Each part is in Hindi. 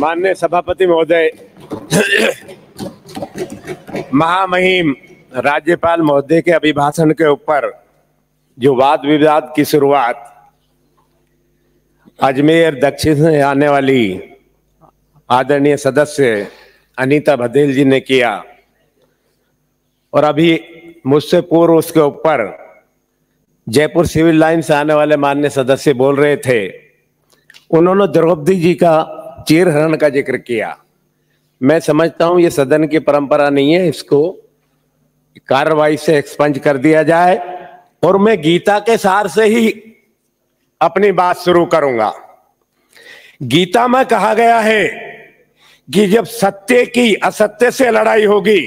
माननीय सभापति महोदय, महामहिम राज्यपाल महोदय के अभिभाषण के ऊपर जो वाद विवाद की शुरुआत अजमेर दक्षिण से आने वाली आदरणीय सदस्य अनीता भदेल जी ने किया और अभी मुझसे पूर्व उसके ऊपर जयपुर सिविल लाइन से आने वाले माननीय सदस्य बोल रहे थे, उन्होंने द्रौपदी जी का चीरहरण का जिक्र किया। मैं समझता हूं ये सदन की परंपरा नहीं है, इसको कार्रवाई से एक्सपंज कर दिया जाए और मैं गीता के सार से ही अपनी बात शुरू करूंगा। गीता में कहा गया है कि जब सत्य की असत्य से लड़ाई होगी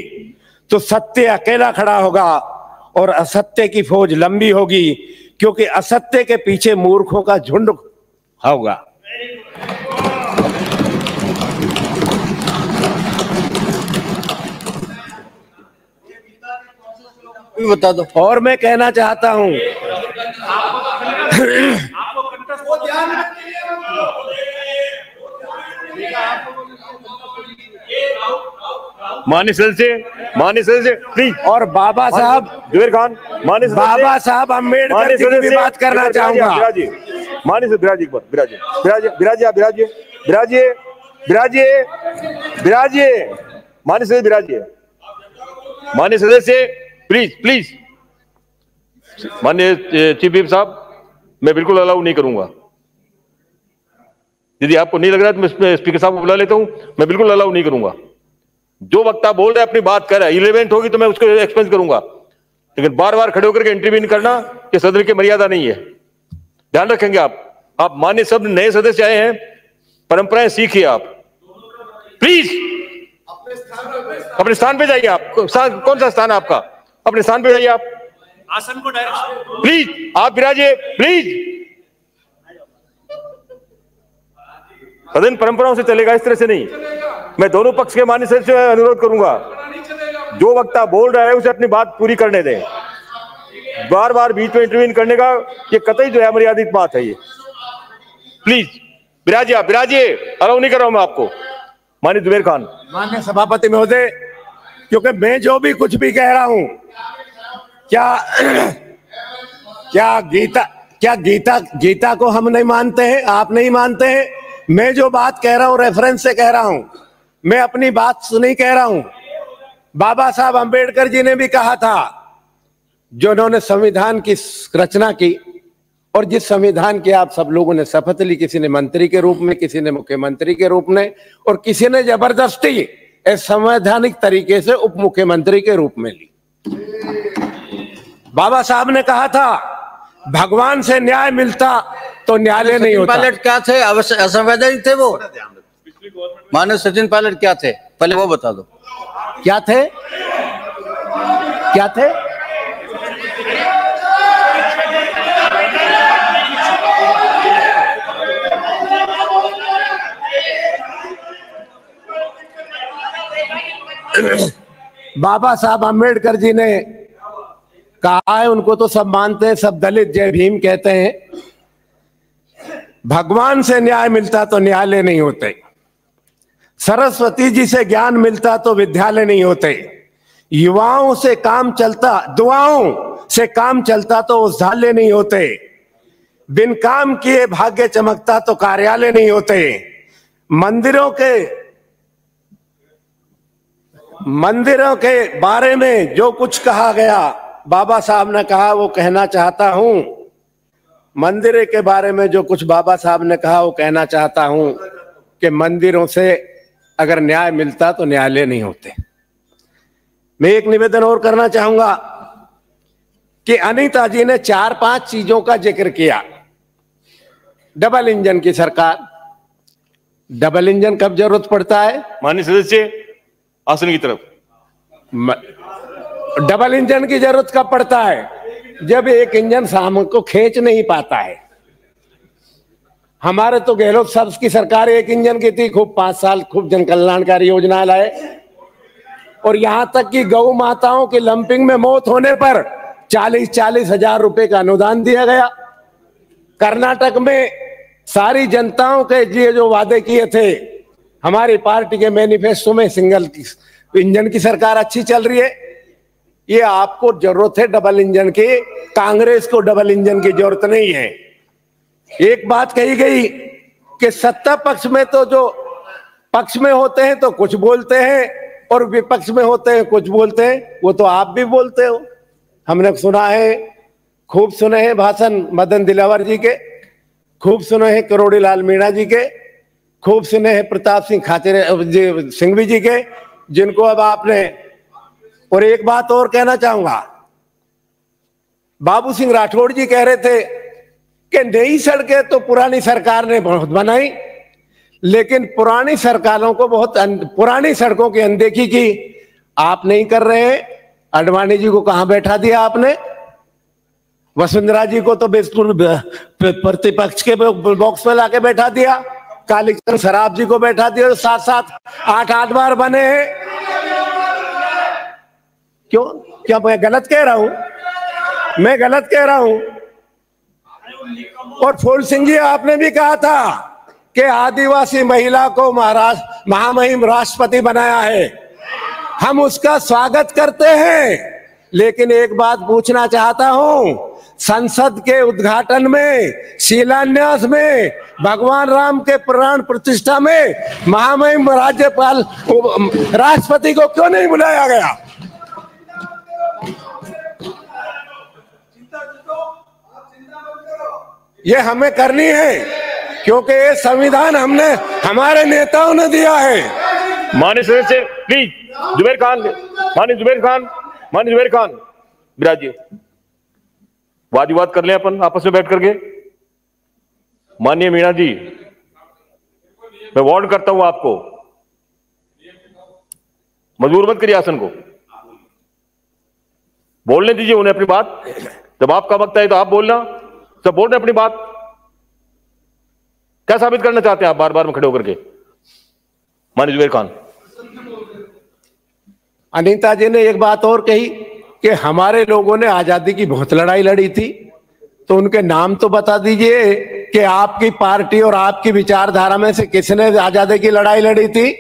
तो सत्य अकेला खड़ा होगा और असत्य की फौज लंबी होगी, क्योंकि असत्य के पीछे मूर्खों का झुंड होगा। बता दो। और मैं कहना चाहता हूं माननीय सदस्य प्लीज। और बाबा साहब जुबेर खान, माननीय बाबा साहब अम्बेडकर जी की भी बात करना चाहूंगा। माननीय सदस्य बिराजिए, माननीय सदस्य बिराजिए, माननीय सदस्य प्लीज। माननीय चीफ व्हिप साहब, मैं बिल्कुल अलाउ नहीं करूंगा। यदि आपको नहीं लग रहा है तो मैं स्पीकर साहब को बुला लेता हूं। मैं बिल्कुल अलाउ नहीं करूंगा। जो वक्ता बोल रहा है अपनी बात कर रहा है, इलेवेंट होगी तो मैं उसको एक्सपेंस करूंगा, लेकिन बार बार खड़े होकर के इंटरवीन करना ये सदन की मर्यादा नहीं है। ध्यान रखेंगे आप माननीय सब नए सदस्य आए हैं, परंपराएं सीखिए आप प्लीज। अपने स्थान पे जाइए। आप कौन सा स्थान है आपका? अपने स्थान पे जाइए। आप आसन को डायरेक्ट प्लीज आप विराजिए प्लीज। सदन परंपराओं से चलेगा, इस तरह से नहीं। मैं दोनों पक्ष के माननीय सदस्यों से अनुरोध करूंगा, जो वक्ता बोल रहा है उसे अपनी बात पूरी करने दें। बार बार बीच में इंटरवीन करने का ये कतई जो है मर्यादित बात है। ये प्लीज विराजिए, आप विराजिए। अलाउ नहीं कर रहा हूं मैं आपको। माननीय जुबेर खान। माननीय सभापति महोदय, क्योंकि मैं जो भी कुछ भी कह रहा हूं, क्या गीता को हम नहीं मानते हैं? आप नहीं मानते हैं? मैं जो बात कह रहा हूं रेफरेंस से कह रहा हूं, मैं अपनी बात नहीं कह रहा हूं। बाबा साहब अंबेडकर जी ने भी कहा था, जो उन्होंने संविधान की रचना की और जिस संविधान की आप सब लोगों ने शपथ ली, किसी ने मंत्री के रूप में, किसी ने मुख्यमंत्री के रूप में और किसी ने जबरदस्ती संवैधानिक तरीके से उप मुख्यमंत्री के रूप में ली। बाबा साहब ने कहा था, भगवान से न्याय मिलता तो न्यायालय नहीं होता। पायलट क्या थे? असंवैधानिक थे वो? माननीय सचिन पायलट क्या थे? पहले वो बता दो। क्या थे? बाबा साहब अंबेडकर जी ने कहा है, उनको तो सब मानते हैं, सब दलित जय भीम कहते हैं, भगवान से न्याय मिलता तो न्यायालय नहीं होते, सरस्वती जी से ज्ञान मिलता तो विद्यालय नहीं होते, युवाओं से काम चलता, दुआओं से काम चलता तो औषधालय नहीं होते, बिन काम किए भाग्य चमकता तो कार्यालय नहीं होते। मंदिरों के बारे में जो कुछ कहा गया, बाबा साहब ने कहा, वो कहना चाहता हूं। मंदिर के बारे में जो कुछ बाबा साहब ने कहा वो कहना चाहता हूं कि मंदिरों से अगर न्याय मिलता तो न्यायालय नहीं होते। मैं एक निवेदन और करना चाहूंगा कि अनीता जी ने 4-5 चीजों का जिक्र किया। डबल इंजन की सरकार, डबल इंजन कब जरूरत पड़ता है? माननीय सदस्य आसन की तरफ। डबल इंजन की जरूरत कब पड़ता है? जब एक इंजन सामने को खींच नहीं पाता है। हमारे तो गहलोत साहब की सरकार एक इंजन की थी, खूब 5 साल खूब जन कल्याणकारी योजनाएं लाए और यहां तक कि गौ माताओं की लंपिंग में मौत होने पर 40-40 हजार रुपए का अनुदान दिया गया। कर्नाटक में सारी जनताओं के लिए जो वादे किए थे, हमारी पार्टी के मैनिफेस्टो में सिंगल इंजन की सरकार अच्छी चल रही है। ये आपको जरूरत है डबल इंजन की, कांग्रेस को डबल इंजन की जरूरत नहीं है। एक बात कही गई कि सत्ता पक्ष में तो जो पक्ष में होते हैं तो कुछ बोलते हैं और विपक्ष में होते हैं कुछ बोलते हैं, वो तो आप भी बोलते हो। हमने सुना है, खूब सुने हैं भाषण मदन दिलावर जी के, खूब सुने हैं करोड़ीलाल मीणा जी के, खूब सुने हैं प्रताप सिंह खाचर सिंघवी जी के, जिनको अब आपने। और एक बात और कहना चाहूंगा, बाबू सिंह राठौड़ जी कह रहे थे कि नई सड़कें तो पुरानी सरकार ने बहुत बनाई, लेकिन पुरानी सरकारों को पुरानी सड़कों की अनदेखी की आप नहीं कर रहे हैं। अडवाणी जी को कहां बैठा दिया आपने? वसुंधरा जी को तो बिल्कुल प्रतिपक्ष के बॉक्स में लाके बैठा दिया। कालीचंद सराफ जी को बैठा दिया, 7-7 8-8 बार बने हैं। क्यों? क्या मैं गलत कह रहा हूं? मैं गलत कह रहा हूं? और फूल सिंह जी, आपने भी कहा था कि आदिवासी महिला को महामहिम राष्ट्रपति बनाया है। हम उसका स्वागत करते हैं, लेकिन एक बात पूछना चाहता हूं, संसद के उद्घाटन में, शिलान्यास में, भगवान राम के प्राण प्रतिष्ठा में महामहिम राज्यपाल राष्ट्रपति को क्यों नहीं बुलाया गया? ये हमें करनी है, क्योंकि ये संविधान हमने, हमारे नेताओं ने दिया है। माननीय सदस्य प्लीज, जुबैर खान, माननीय जुबैर खान, माननीय जुबैर खान विराजिए। वाद विवाद कर लें अपन आपस में बैठ करके। माननीय मीणा जी, मैं वार्न करता हूं आपको, मजबूर मत करिए आसन को, बोलने दीजिए उन्हें अपनी बात। जब आपका वक्त है तो आप बोलना, सब बोल रहे अपनी बात। क्या साबित करना चाहते हैं आप बार बार में खड़े होकर के? माननीय जुबैर खान। अनीता जी ने एक बात और कही कि हमारे लोगों ने आजादी की बहुत लड़ाई लड़ी थी, तो उनके नाम तो बता दीजिए कि आपकी पार्टी और आपकी विचारधारा में से किसने आजादी की लड़ाई लड़ी थी।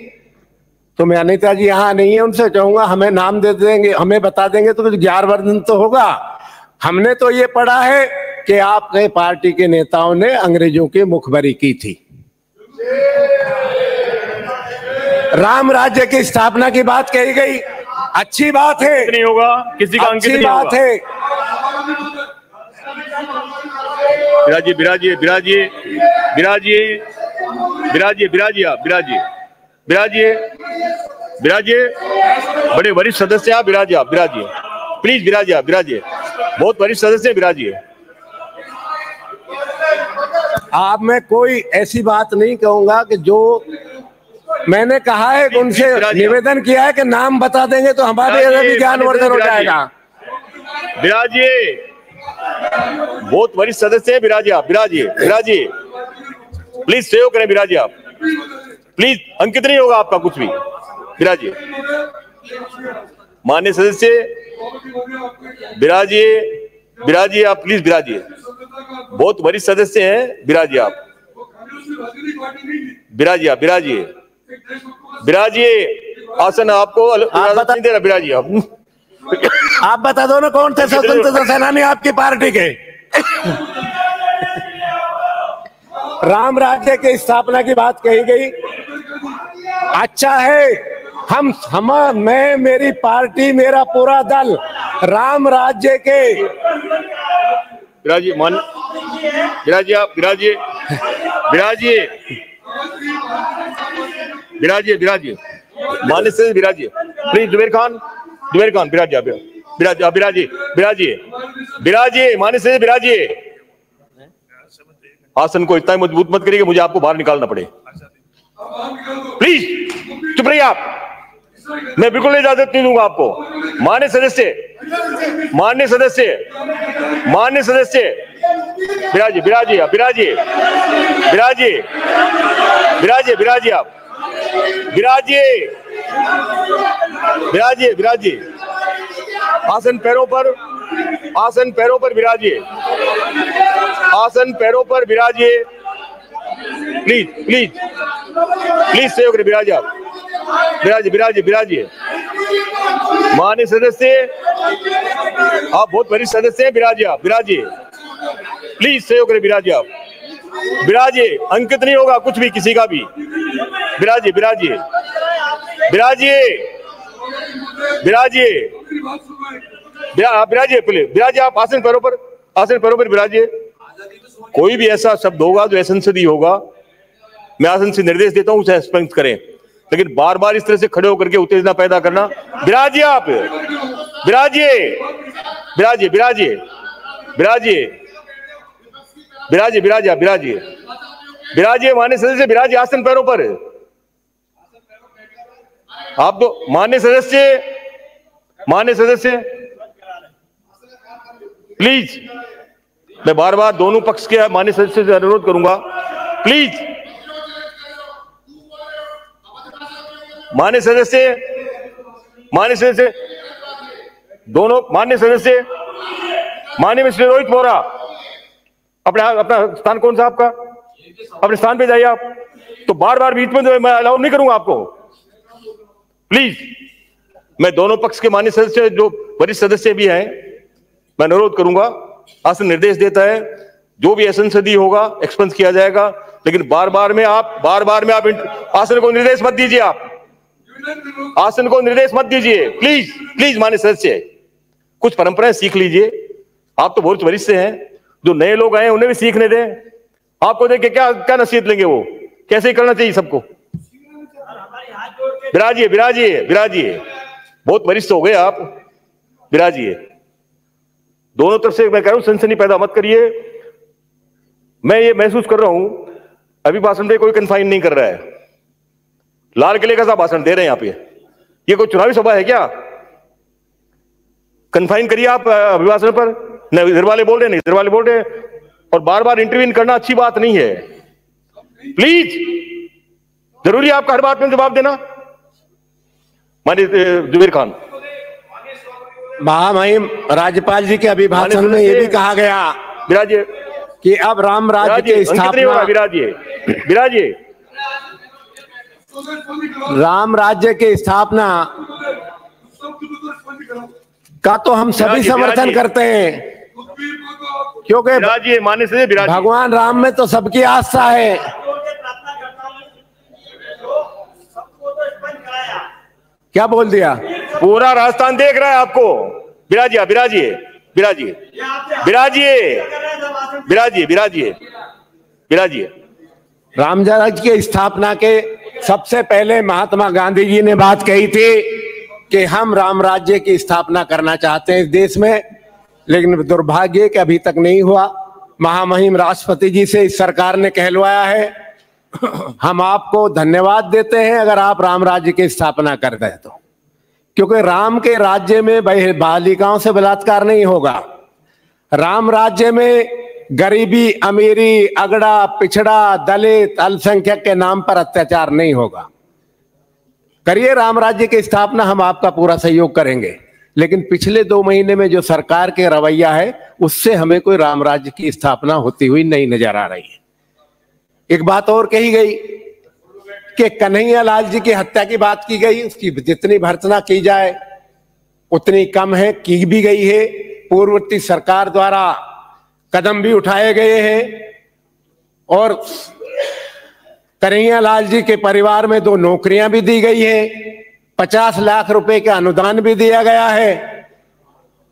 तो मैं, अनीता जी यहां नहीं है, उनसे कहूंगा हमें नाम दे देंगे, हमें बता देंगे तो कुछ ज्ञानवर्धन तो होगा। हमने तो ये पढ़ा है कि आपने पार्टी के नेताओं ने अंग्रेजों की मुखबरी की थी। राम राज्य की स्थापना की बात कही गई, अच्छी बात है, नहीं होगा किसी का, अच्छी बात है। विराजिए विराजिए विराजिए विराजिए विराजिए विराजिए आप विराजिए विराजिए विराजिए। बड़े वरिष्ठ सदस्य आप, विराजिए आप, विराजिए प्लीज, विराजिए आप, विराजिए। बहुत वरिष्ठ सदस्य, विराजिए। आप में कोई ऐसी बात नहीं कहूंगा कि जो मैंने कहा है, उनसे निवेदन किया है कि नाम बता देंगे तो हमारे भी ज्ञानवर्धन हो जाएगा। विराजिए, बहुत वरिष्ठ सदस्य है, विराजिए आप, विराजिए विराजिए प्लीज, सहयोग करें, विराजिए आप प्लीज, अंकित नहीं होगा आपका कुछ भी, विराजिए। माननीय सदस्य विराजिए, विराजिए आप प्लीज, विराजिए। बहुत वरिष्ठ सदस्य हैं, विराजिए आप, विराजिए आप, विराजिए विराजिए। आसन आपको नहीं दे रहा, विराजिए आप बता दो ना कौन थे स्वतंत्रता सेनानी आपकी पार्टी के? राम राज्य की स्थापना की बात कही गई, अच्छा है। मैं, मेरी पार्टी, मेरा पूरा दल राम राज्य के। विराजिए, मान विराजिए आप, विराजिए विराजिए विराजिए विराजिए। माननीय से विराजिए प्लीज। जुबैर खान, जुबैर खान विराजिए, विराजिए विराजिए विराजिए विराजिए। माननीय से विराजिए। आसन को इतना मजबूत मत करिए कि मुझे आपको बाहर निकालना पड़े, प्लीज चुप रहिए आप। मैं बिल्कुल इजाजत नहीं दूंगा आपको। माननीय सदस्य, माननीय सदस्य, माननीय सदस्य, विराजिए विराजिए आप, विराजिए विराजिए विराजिए विराजिए आप, विराजिए विराजिए विराजिए। आसन पैरों पर, आसन पैरों पर विराजिए, आसन पैरों पर विराजिए प्लीज प्लीज। प्लीज सहयोग करें। बिराजिए आप, बिराजिए। माननीय सदस्य, आप बहुत वरिष्ठ सदस्य हैं, बिराजिए। प्लीज सहयोग करें, बिराजिए आप, बिराजिए। अंकित नहीं होगा कुछ भी किसी का भी। बिराजिए बिराजिए आप आसन पैरों पर बिराजिए। कोई भी ऐसा शब्द होगा जो असंसदीय होगा, मैं आसन से निर्देश देता हूं उसे स्पष्ट करें, लेकिन बार बार इस तरह से खड़े होकर के उत्तेजना पैदा करना। बिराजिए आप, बिराजिए माननीय सदस्य, बिराजिए आसन पैरों पर। आप तो माननीय सदस्य प्लीज, मैं बार बार दोनों पक्ष के माननीय सदस्य से अनुरोध करूंगा, प्लीज। माननीय सदस्य दोनों माननीय सदस्य, माननीय मिस्टर रोहित बोरा, अपना स्थान कौन सा आपका, अपने स्थान पे जाइए आप। तो बार बार बीच में मैं अलाउ नहीं करूंगा आपको, प्लीज। मैं दोनों पक्ष के माननीय सदस्य जो वरिष्ठ सदस्य भी हैं, मैं अनुरोध करूंगा, आसन निर्देश देता है जो भी असंसदीय होगा एक्सपेंस किया जाएगा, लेकिन बार बार में आप आसन को निर्देश मत दीजिए। आप आसन को निर्देश मत दीजिए, प्लीज माननीय सदस्य, कुछ परंपराएं सीख लीजिए। आप तो बहुत वरिष्ठ हैं, जो नए लोग आए उन्हें भी सीखने दें। आपको देख के क्या नसीहत लेंगे वो, कैसे करना चाहिए सबको। बिराजिए, बहुत वरिष्ठ हो गए आप, बिराजिए। दोनों तरफ से मैं कह रहा हूं सनसनी पैदा मत करिए। मैं ये महसूस कर रहा हूं अभी भाषण पे कोई कन्फाइन नहीं कर रहा है। लाल किले का सा भाषण दे रहे हैं यहाँ पे, ये कोई चुनावी सभा है क्या? कन्फाइन करिए आप अभिभाषण पर। न इधर वाले बोल रहे नहीं इधर वाले बोल रहे, और बार बार इंटरवीन करना अच्छी बात नहीं है। प्लीज, जरूरी है आपका हर बात में जवाब देना। माननीय जुबेर खान, महामहिम राज्यपाल जी के अभिभाषण में ये भी कहा गया बिराजिए कि अब राम राज्य की स्थापना, बिराजिए राम राज्य की स्थापना का तो हम सभी समर्थन करते हैं, क्योंकि माननीय से भगवान राम में तो सबकी आस्था है। क्या बोल दिया? पूरा राजस्थान देख रहा है आपको। बिराजिए राम राज्य की स्थापना के सबसे पहले महात्मा गांधी जी ने बात कही थी कि हम राम राज्य की स्थापना करना चाहते हैं इस देश में, लेकिन दुर्भाग्य कि अभी तक नहीं हुआ। महामहिम राष्ट्रपति जी से इस सरकार ने कहलवाया है। हम आपको धन्यवाद देते हैं अगर आप राम राज्य की स्थापना कर दें तो, क्योंकि राम के राज्य में बालिकाओं से बलात्कार नहीं होगा। राम राज्य में गरीबी, अमीरी, अगड़ा, पिछड़ा, दलित, अल्पसंख्यक के नाम पर अत्याचार नहीं होगा। करिए राम राज्य की स्थापना, हम आपका पूरा सहयोग करेंगे। लेकिन पिछले 2 महीने में जो सरकार के रवैया है उससे हमें कोई राम राज्य की स्थापना होती हुई नहीं नजर आ रही है। एक बात और कही गई कि कन्हैया लाल जी की हत्या की बात की गई, उसकी जितनी भर्त्सना की जाए उतनी कम है, की भी गई है। पूर्ववर्ती सरकार द्वारा कदम भी उठाए गए हैं और कन्हैया लाल जी के परिवार में 2 नौकरियां भी दी गई है, 50 लाख रुपए का अनुदान भी दिया गया है।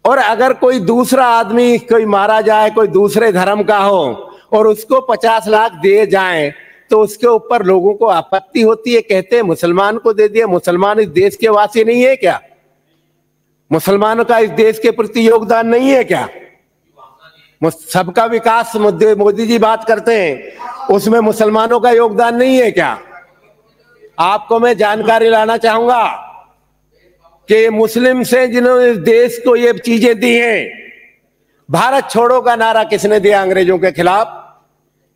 और अगर कोई दूसरा आदमी कोई मारा जाए, कोई दूसरे धर्म का हो और उसको 50 लाख दिए जाएं तो उसके ऊपर लोगों को आपत्ति होती है, कहते हैं मुसलमान को दे दिया। मुसलमान इस देश के वासी नहीं है क्या? मुसलमानों का इस देश के प्रति योगदान नहीं है क्या? सबका विकास मुद्दे मोदी जी बात करते हैं, उसमें मुसलमानों का योगदान नहीं है क्या? आपको मैं जानकारी लाना चाहूंगा कि मुस्लिम से जिन्होंने इस देश को ये चीजें दी हैं, भारत छोड़ो का नारा किसने दिया अंग्रेजों के खिलाफ?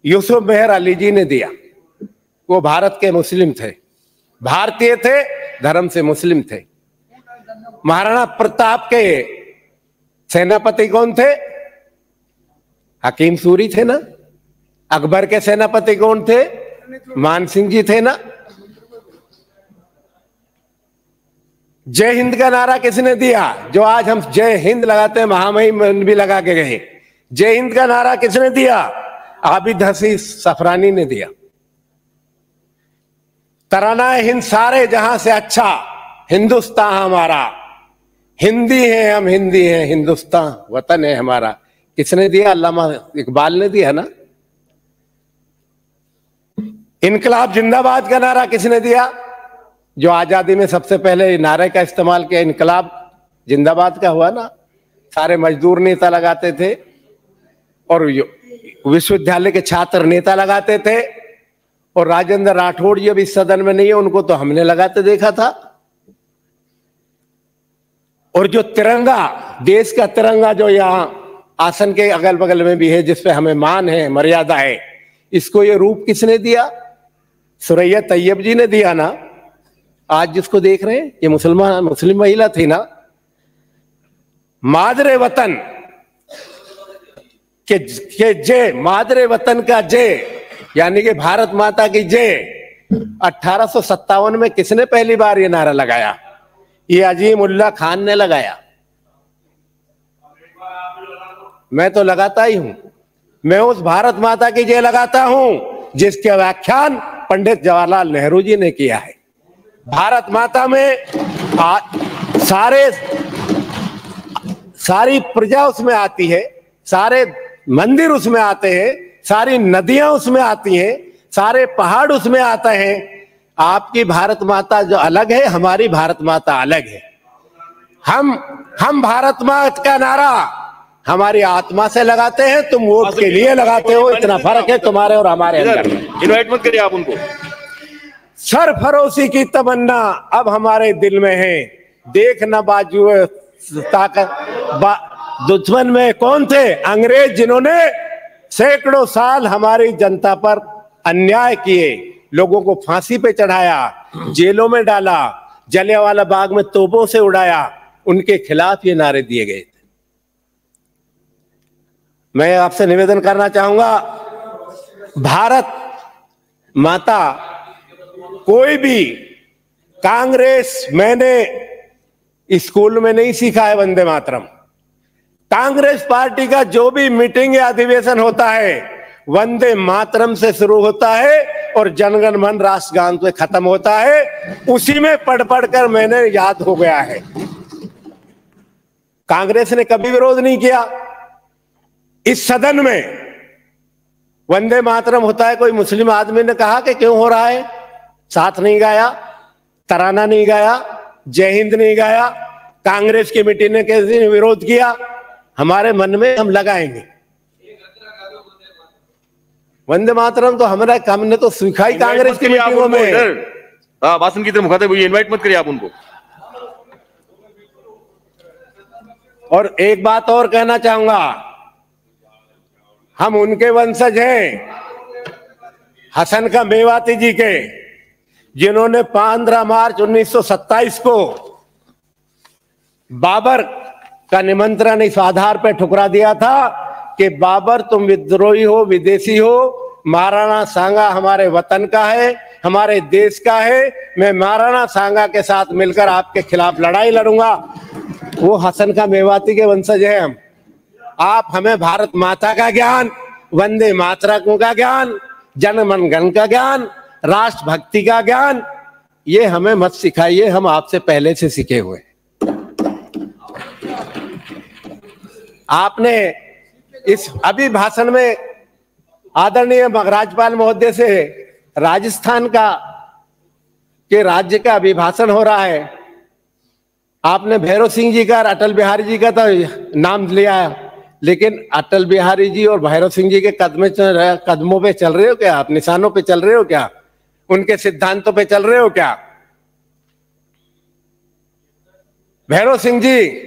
यूसुफ मेहर अली जी ने दिया। वो भारत के मुस्लिम थे, भारतीय थे, धर्म से मुस्लिम थे। महाराणा प्रताप के सेनापति कौन थे? हकीम सूरी थे ना। अकबर के सेनापति कौन थे? मान सिंह जी थे ना। जय हिंद का नारा किसने दिया? जो आज हम जय हिंद लगाते हैं, महामहिम भी लगा के गए। जय हिंद का नारा किसने दिया? आबिद हसीस सफरानी ने दिया। तराना है हिंद सारे जहां से अच्छा, हिंदुस्तान हमारा, हिंदी है हम, हिंदी है, हिंदुस्तान वतन है हमारा। किसने दिया? अल्लामा इकबाल ने दिया ना। इनकलाब जिंदाबाद का नारा किसने दिया? जो आजादी में सबसे पहले नारे का इस्तेमाल किया, इनकलाब जिंदाबाद का हुआ ना। सारे मजदूर नेता लगाते थे और विश्वविद्यालय के छात्र नेता लगाते थे। और राजेंद्र राठौड़ जी अभी सदन में नहीं है, उनको तो हमने लगाते देखा था। और जो तिरंगा, देश का तिरंगा जो यहाँ आसन के अगल बगल में भी है, जिसपे हमें मान है, मर्यादा है, इसको ये रूप किसने दिया? सुरैया तैयब जी ने दिया ना। आज जिसको देख रहे हैं ये मुस्लिम महिला थी ना। मादरे वतन के जय, मादरे वतन का जय, यानी कि भारत माता की जय। 1857 में किसने पहली बार ये नारा लगाया? ये अजीम उल्लाह खान ने लगाया। मैं तो लगाता ही हूं। मैं उस भारत माता की जय लगाता हूं जिसके व्याख्यान पंडित जवाहरलाल नेहरू जी ने किया है। भारत माता में सारी प्रजा उसमें आती है, सारे मंदिर उसमें आते हैं, सारी नदियां उसमें आती हैं, सारे पहाड़ उसमें आते हैं। आपकी भारत माता जो अलग है, हमारी भारत माता अलग है। हम भारत माता का नारा हमारी आत्मा से लगाते हैं, तुम वोट के लिए लगाते हो। इतना फर्क है तुम्हारे और हमारे अंदर। इनवाइट मत करिए आप उनको। सरफरोशी की तमन्ना अब हमारे दिल में है। देखना बाजू ताकत दुश्मन में कौन थे? अंग्रेज, जिन्होंने सैकड़ों साल हमारी जनता पर अन्याय किए, लोगों को फांसी पे चढ़ाया, जेलों में डाला, जलियांवाला बाग में तोपों से उड़ाया। उनके खिलाफ ये नारे दिए गए थे। मैं आपसे निवेदन करना चाहूंगा, भारत माता कोई भी कांग्रेस, मैंने स्कूल में नहीं सीखा है वंदे मातरम। कांग्रेस पार्टी का जो भी मीटिंग या अधिवेशन होता है वंदे मातरम से शुरू होता है और जनगण मन राष्ट्रगान से खत्म होता है। उसी में पढ़ कर मैंने याद हो गया है। कांग्रेस ने कभी विरोध नहीं किया। इस सदन में वंदे मातरम होता है, कोई मुस्लिम आदमी ने कहा कि क्यों हो रहा है? साथ नहीं गाया, तराना नहीं गाया, जय हिंद नहीं गाया। कांग्रेस कमेटी ने कैसे विरोध किया? हमारे मन में हम लगाएंगे वंदे मातरम। तो हमने तो सीखा ही कांग्रेस की मीटिंगों में। भाषण की तरफ मुखातिब हुई, इनवाइट मत करिए आप उनको। और एक बात और कहना चाहूंगा, हम उनके वंशज हैं, हसन का मेवाती जी के, जिन्होंने 15 मार्च 1927 को बाबर का निमंत्रण इस आधार पर ठुकरा दिया था कि बाबर तुम विद्रोही हो, विदेशी हो, महाराणा सांगा हमारे वतन का है, हमारे देश का है। मैं महाराणा सांगा के साथ मिलकर आपके खिलाफ लड़ाई लड़ूंगा। वो हसन का मेवाती के वंशज हैं हम। आप हमें भारत माता का ज्ञान, वंदे मातरम का ज्ञान, जनगण मन का ज्ञान, राष्ट्रभक्ति का ज्ञान, ये हमें मत सिखाइए। हम आपसे पहले से सीखे हुए। आपने इस अभी भाषण में आदरणीय राज्यपाल महोदय से राजस्थान के राज्य का अभिभाषण हो रहा है। आपने भैरव सिंह जी का, अटल बिहारी जी का तो नाम लिया, लेकिन अटल बिहारी जी और भैरव सिंह जी के कदमों पे चल रहे हो क्या? आप निशानों पे चल रहे हो क्या? उनके सिद्धांतों पे चल रहे हो क्या? भैरव सिंह जी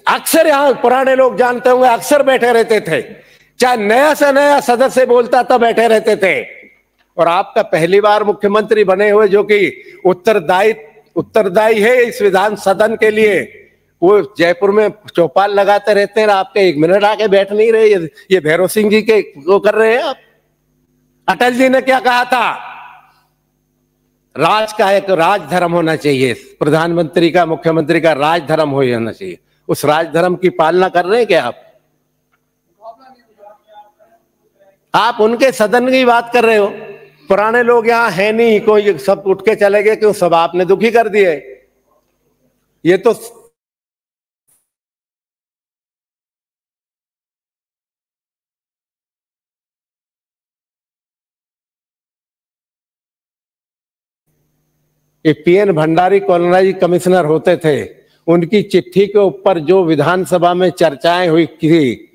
अक्सर, यहां पुराने लोग जानते होंगे, अक्सर बैठे रहते थे, चाहे नया से नया सदस्य बोलता था बैठे रहते थे। और आपका पहली बार मुख्यमंत्री बने हुए, जो कि उत्तरदायी है इस विधान सदन के लिए, वो जयपुर में चौपाल लगाते रहते हैं, आपके 1 मिनट आके बैठ नहीं रहे। ये भैरव सिंह जी के वो कर रहे हैं आप। अटल जी ने क्या कहा था? राज का एक राज धर्म होना चाहिए, प्रधानमंत्री का, मुख्यमंत्री का राज धर्म हो जाना चाहिए। उस राज धर्म की पालना कर रहे हैं क्या आप? आप उनके सदन की बात कर रहे हो। पुराने लोग यहां है नहीं, कोई सब उठ के चले गए, क्यों? सब आपने दुखी कर दिए। ये तो पीएन भंडारी कॉलोनाइज कमिश्नर होते थे, उनकी चिट्ठी के ऊपर जो विधानसभा में चर्चाएं हुई थी,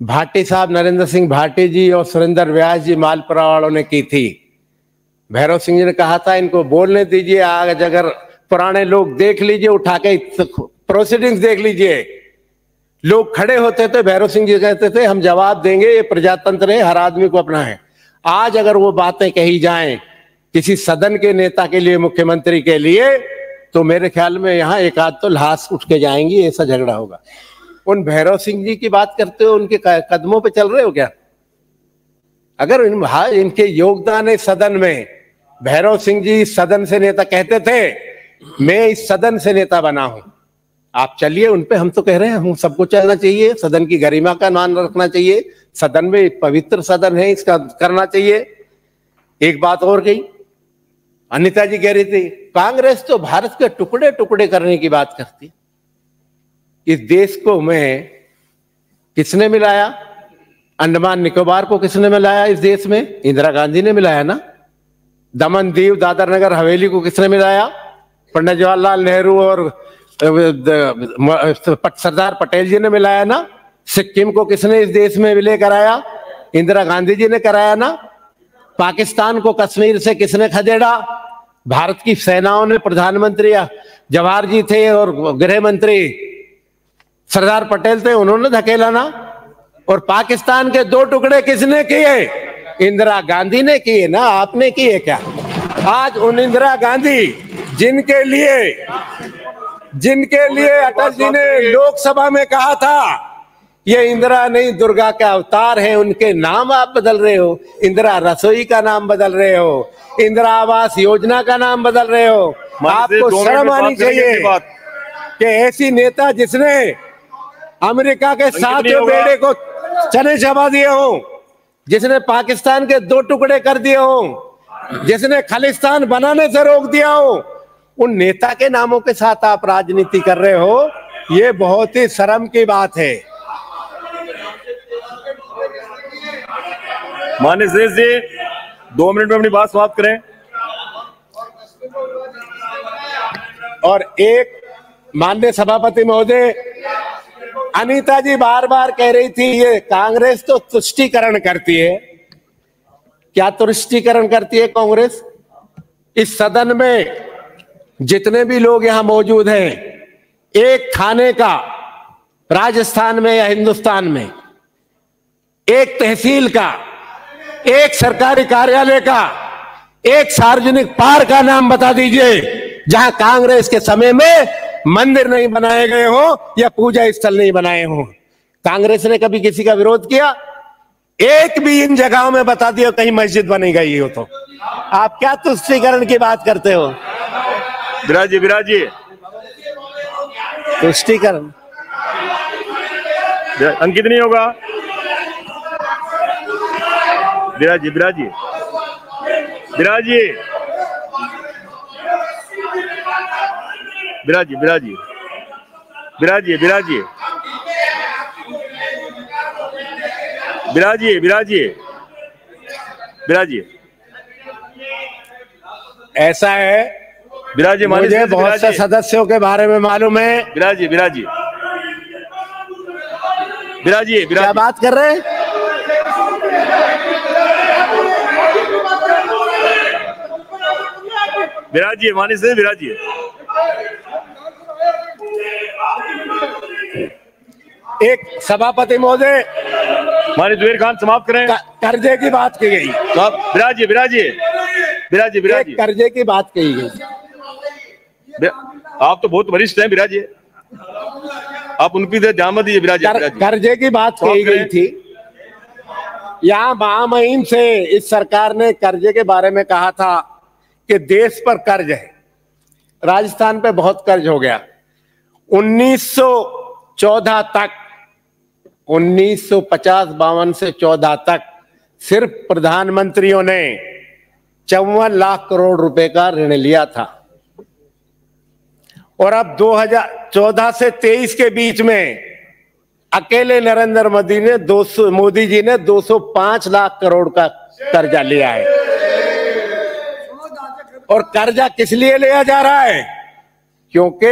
भाटी साहब, नरेंद्र सिंह भाटी जी और सुरेंद्र व्यास जी मालपुरा वालों ने की थी। भैरव सिंह जी ने कहा था इनको बोलने दीजिए, आज अगर पुराने लोग देख लीजिए, उठा के प्रोसीडिंग्स देख लीजिए, लोग खड़े होते थे, भैरव सिंह जी कहते थे हम जवाब देंगे, ये प्रजातंत्र है, हर आदमी को अपना है। आज अगर वो बातें कही जाएं किसी सदन के नेता के लिए, मुख्यमंत्री के लिए, तो मेरे ख्याल में यहां एक आध तो लाश उठ के जाएंगी, ऐसा झगड़ा होगा। उन भैरव सिंह जी की बात करते हो, उनके कदमों पे चल रहे हो क्या? अगर इनके योगदान है सदन में, भैरव सिंह जी सदन से नेता कहते थे मैं इस सदन से नेता बना हूं, आप चलिए उन पे। हम तो कह रहे हैं हम सबको चलना चाहिए, सदन की गरिमा का मान रखना चाहिए, सदन में पवित्र सदन है, इसका करना चाहिए। एक बात और कही, अनिता जी कह रही थी कांग्रेस तो भारत के टुकड़े टुकड़े करने की बात करती। इस देश को में किसने मिलाया? अंडमान निकोबार को किसने मिलाया इस देश में? इंदिरा गांधी ने मिलाया ना। दमन दीव, दादर नगर हवेली को किसने मिलाया? पंडित जवाहरलाल नेहरू और सरदार पटेल जी ने मिलाया ना। सिक्किम को किसने इस देश में विलय कराया? इंदिरा गांधी जी ने कराया ना। पाकिस्तान को कश्मीर से किसने खदेड़ा? भारत की सेनाओं ने, प्रधानमंत्री जवाहर जी थे और गृह मंत्री सरदार पटेल थे, उन्होंने धकेला ना। और पाकिस्तान के दो टुकड़े किसने किए? इंदिरा गांधी ने किए ना, आपने किए क्या? आज उन इंदिरा गांधी जिनके लिए अटल जी ने लोकसभा में कहा था ये इंदिरा नहीं दुर्गा के अवतार है, उनके नाम आप बदल रहे हो। इंदिरा रसोई का नाम बदल रहे हो, इंदिरा आवास योजना का नाम बदल रहे हो। आपको शर्म आनी चाहिए कि ऐसी नेता जिसने अमेरिका के 7 बेड़े को चने चबा दिए हो, जिसने पाकिस्तान के 2 टुकड़े कर दिए हो, जिसने खालिस्तान बनाने से रोक दिया हो, उन नेता के नामों के साथ आप राजनीति कर रहे हो, ये बहुत ही शर्म की बात है। माननीय श्रेष्ठ जी 2 मिनट में अपनी बात समाप्त करें। और एक माननीय सभापति महोदय, अनीता जी बार बार कह रही थी ये कांग्रेस तो तुष्टीकरण करती है। क्या तुष्टीकरण करती है कांग्रेस? इस सदन में जितने भी लोग यहां मौजूद हैं, एक थाने का राजस्थान में या हिंदुस्तान में, एक तहसील का, एक सरकारी कार्यालय का, एक सार्वजनिक पार्क का नाम बता दीजिए जहां कांग्रेस के समय में मंदिर नहीं बनाए गए हो या पूजा स्थल नहीं बनाए हो। कांग्रेस ने कभी किसी का विरोध किया? एक भी इन जगहों में बता दियो कहीं मस्जिद बनी गई हो तो। आप क्या तुष्टीकरण की बात करते हो? विराजी तुष्टीकरण अंकित नहीं होगा। विराजी ऐसा है, मुझे बहुत से सदस्यों के बारे में मालूम है। विराजी क्या बात कर रहे हैं? विराजी मानी से विराजी एक सभापति महोदय, मानी जुबेर खान समाप्त करें। कर्जे की बात की गई। विराजी कर्जे की बात कही गई। आप तो बहुत वरिष्ठ हैं विराजी, आप उनकी ध्यान मत दीजिए। विराजी कर्जे की बात कही गई थी। यहाँ महामहिम से इस सरकार ने कर्जे के बारे में कहा था कि देश पर कर्ज है। राजस्थान पे बहुत कर्ज हो गया। 1914 तक 1950-52 से 14 तक सिर्फ प्रधानमंत्रियों ने 54 लाख करोड़ रुपए का ऋण लिया था, और अब 2014 से 23 के बीच में अकेले नरेंद्र मोदी जी ने 205 लाख करोड़ का कर्जा लिया है। और कर्जा किस लिए लिया जा रहा है? क्योंकि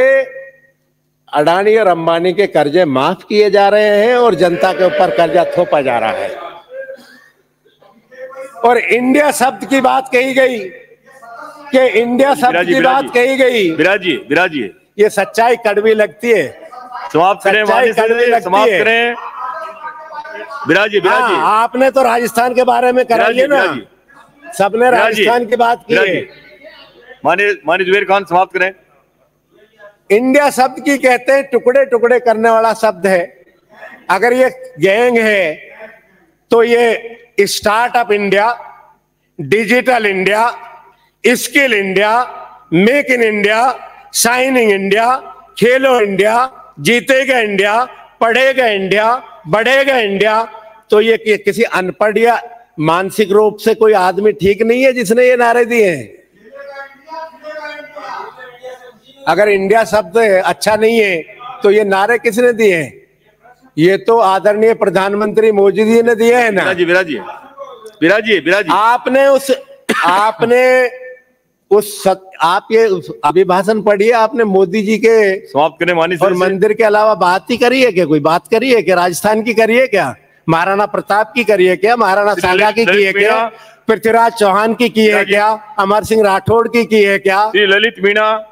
अडानी और अंबानी के कर्जे माफ किए जा रहे हैं और जनता के ऊपर कर्जा थोपा जा रहा है। और इंडिया शब्द की बात कही गई कि इंडिया शब्द की बात कही गई। विराजी ये सच्चाई कड़वी लगती है। समाप्त करें, समाप्त करें। विराजी हाँ, आपने तो राजस्थान के बारे में कराइए ना, सबने राजस्थान की बात की है। माननीय जुबेर खान समाप्त करें। इंडिया शब्द की कहते हैं टुकड़े टुकड़े करने वाला शब्द है। अगर ये गैंग है तो ये startup India, digital India, skill India, make in India, shining India, Khelo India, जीतेगा इंडिया, पढ़ेगा इंडिया, बढ़ेगा इंडिया। तो ये किसी अनपढ़ या मानसिक रूप से कोई आदमी ठीक नहीं है जिसने ये नारे दिए हैं। अगर इंडिया शब्द अच्छा नहीं है तो ये नारे किसने दिए हैं? ये तो आदरणीय प्रधानमंत्री मोदी जी ने दिए हैं ना। विराजी आप ये अभिभाषण पढ़िए, आपने मोदी जी के समाप्त करें माननीय और मंदिर के अलावा बात ही करी है क्या? कोई बात करी है क्या? राजस्थान की करी है क्या? महाराणा प्रताप की करी है क्या? महाराणा सांगा की है क्या? पृथ्वीराज चौहान की है क्या? अमर सिंह राठौड़ की है क्या? ललित मीणा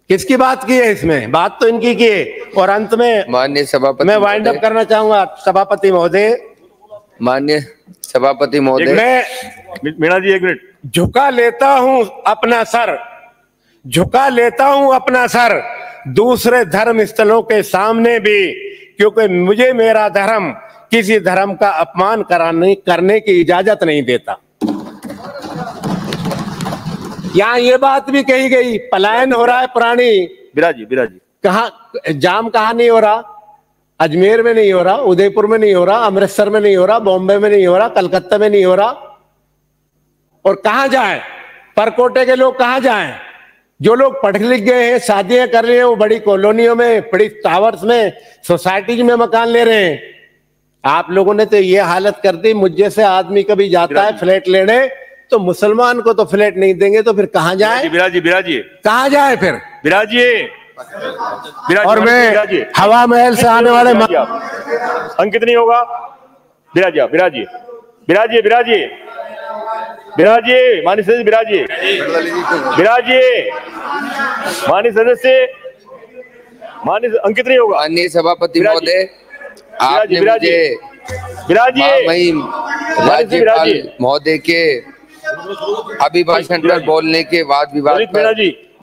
किसकी बात की है? इसमें बात तो इनकी की है। और अंत में माननीय सभापति मैं वाइंड अप करना चाहूंगा। सभापति महोदय, माननीय सभापति महोदय, मैं मीणा जी एक मिनट। झुका लेता हूं अपना सर दूसरे धर्म स्थलों के सामने भी, क्योंकि मुझे मेरा धर्म किसी धर्म का अपमान करने की इजाजत नहीं देता। यहाँ ये बात भी कही गई, पलायन हो रहा है प्राणी। विराजी जाम कहाँ नहीं हो रहा? अजमेर में नहीं हो रहा, उदयपुर में नहीं हो रहा, अमृतसर में नहीं हो रहा, बॉम्बे में नहीं हो रहा, कलकत्ता में नहीं हो रहा। और कहाँ जाएं? परकोटे के लोग कहाँ जाएं? जो लोग पढ़ लिख गए हैं, शादियां कर रहे हैं, वो बड़ी कॉलोनियों में, बड़ी टावर्स में, सोसाइटीज में मकान ले रहे हैं। आप लोगों ने तो ये हालत कर दी। मुझ जैसे आदमी कभी जाता है फ्लैट लेने तो मुसलमान को तो फ्लैट नहीं देंगे, तो फिर कहाँ जाए? विराजी कहाँ जाए फिर? विराजी और मैं हवा महल से आने वाले अंकित नहीं होगा। विराजी माननीय सदस्य माननीय सदस्य अंकित नहीं होगा। माननीय सभापति महोदय, आपने मुझे महामहिम राज्यपाल महोदय के अभिभाषण पर बोलने के वाद विवाद पर